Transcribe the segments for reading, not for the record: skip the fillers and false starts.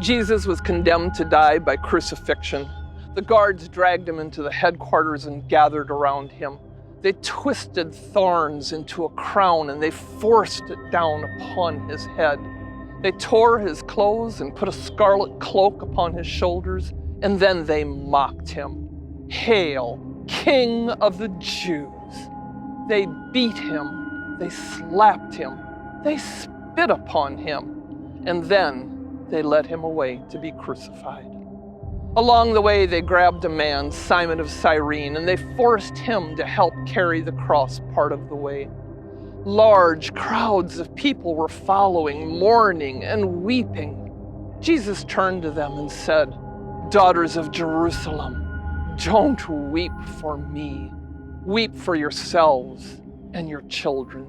Jesus was condemned to die by crucifixion. The guards dragged him into the headquarters and gathered around him. They twisted thorns into a crown and they forced it down upon his head. They tore his clothes and put a scarlet cloak upon his shoulders, and then they mocked him. "Hail, King of the Jews!" They beat him, they slapped him, they spit upon him, and then they led him away to be crucified. Along the way, they grabbed a man, Simon of Cyrene, and they forced him to help carry the cross part of the way. Large crowds of people were following, mourning and weeping. Jesus turned to them and said, "Daughters of Jerusalem, don't weep for me. Weep for yourselves and your children."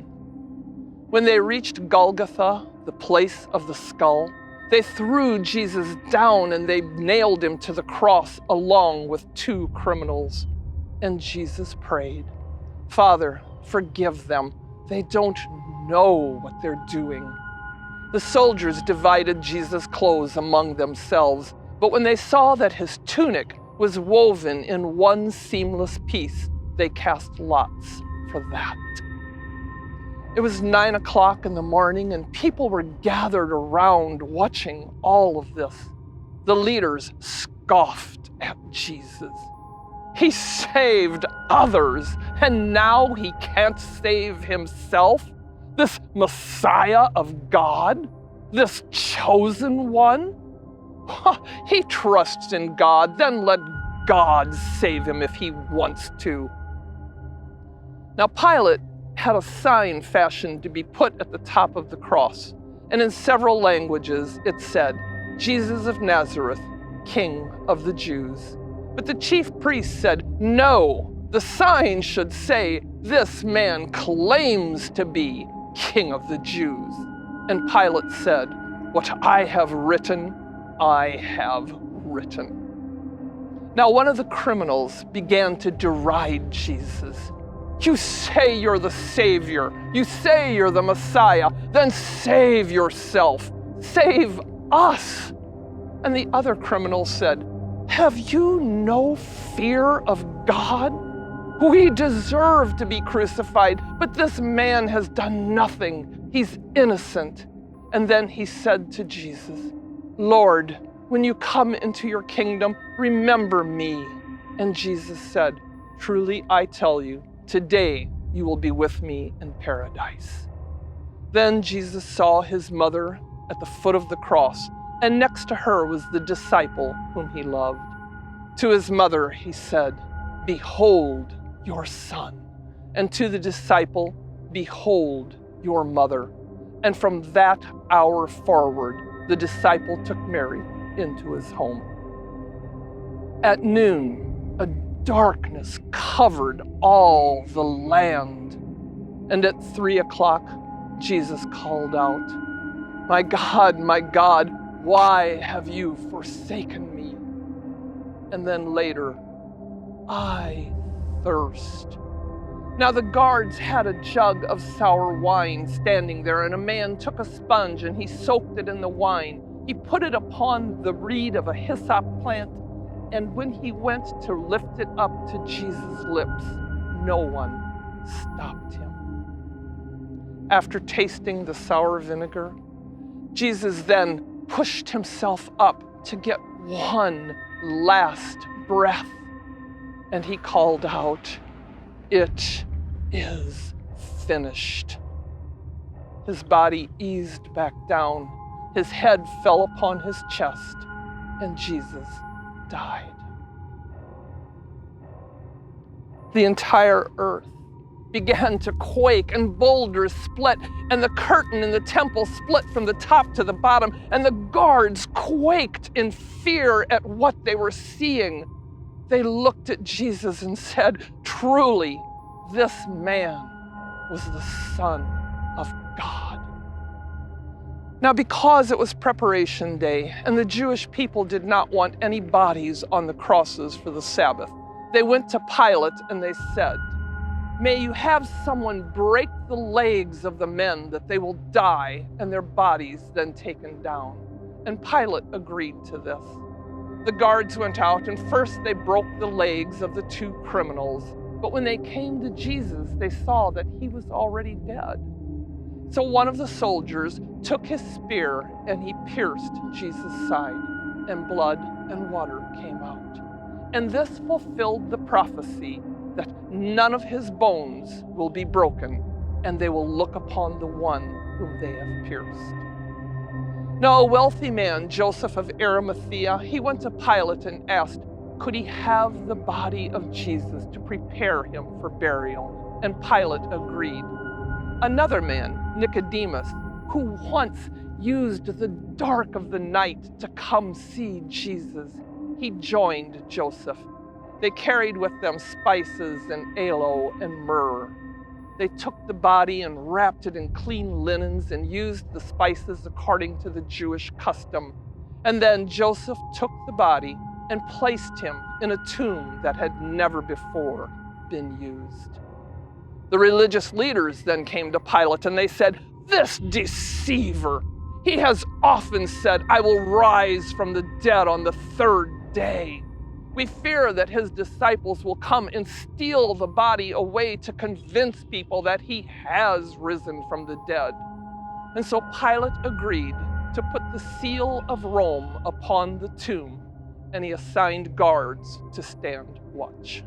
When they reached Golgotha, the place of the skull, they threw Jesus down and they nailed him to the cross along with 2 criminals. And Jesus prayed, "Father, forgive them. They don't know what they're doing." The soldiers divided Jesus' clothes among themselves, but when they saw that his tunic was woven in one seamless piece, they cast lots for that. It was 9 o'clock in the morning and people were gathered around watching all of this. The leaders scoffed at Jesus. He saved others and now he can't save himself? This Messiah of God? This chosen one? He trusts in God, then let God save him if he wants to. Now Pilate had a sign fashioned to be put at the top of the cross, and in several languages it said, "Jesus of Nazareth, King of the Jews." But the chief priests said, "No, the sign should say, 'This man claims to be King of the Jews.'" And Pilate said, "What I have written, I have written." Now one of the criminals began to deride Jesus. "You say you're the Savior. You say you're the Messiah. Then save yourself. Save us." And the other criminal said, "Have you no fear of God? We deserve to be crucified, but this man has done nothing. He's innocent." And then he said to Jesus, "Lord, when you come into your kingdom, remember me." And Jesus said, "Truly I tell you, today you will be with me in paradise." Then Jesus saw his mother at the foot of the cross, and next to her was the disciple whom he loved. To his mother he said, "Behold your son." And to the disciple, "Behold your mother." And from that hour forward, the disciple took Mary into his home. At noon, a darkness covered all the land. And at 3 o'clock, Jesus called out, my God, why have you forsaken me?" And then later, "I thirst." Now the guards had a jug of sour wine standing there, and a man took a sponge and he soaked it in the wine. He put it upon the reed of a hyssop plant, and when he went to lift it up to Jesus' lips, no one stopped him. After tasting the sour vinegar, Jesus then pushed himself up to get one last breath, and he called out, "It is finished." His body eased back down, his head fell upon his chest, and Jesus died. The entire earth began to quake, and boulders split, and the curtain in the temple split from the top to the bottom, and the guards quaked in fear at what they were seeing. They looked at Jesus and said, "Truly, this man was the Son of God." Now, because it was preparation day, and the Jewish people did not want any bodies on the crosses for the Sabbath, they went to Pilate and they said, May you have someone break the legs of the men that they will die and their bodies then taken down." And Pilate agreed to this. The guards went out, and first they broke the legs of the two criminals. But when they came to Jesus, they saw that he was already dead. So one of the soldiers took his spear and he pierced Jesus' side, and blood and water came out. And this fulfilled the prophecy that none of his bones will be broken, and they will look upon the one whom they have pierced. Now, a wealthy man, Joseph of Arimathea, he went to Pilate and asked, could he have the body of Jesus to prepare him for burial? And Pilate agreed. Another man, Nicodemus, who once used the dark of the night to come see Jesus, he joined Joseph. They carried with them spices and aloe and myrrh. They took the body and wrapped it in clean linens and used the spices according to the Jewish custom. And then Joseph took the body and placed him in a tomb that had never before been used. The religious leaders then came to Pilate and they said, "This deceiver, he has often said, 'I will rise from the dead on the third day.' We fear that his disciples will come and steal the body away to convince people that he has risen from the dead." And so Pilate agreed to put the seal of Rome upon the tomb, and he assigned guards to stand watch.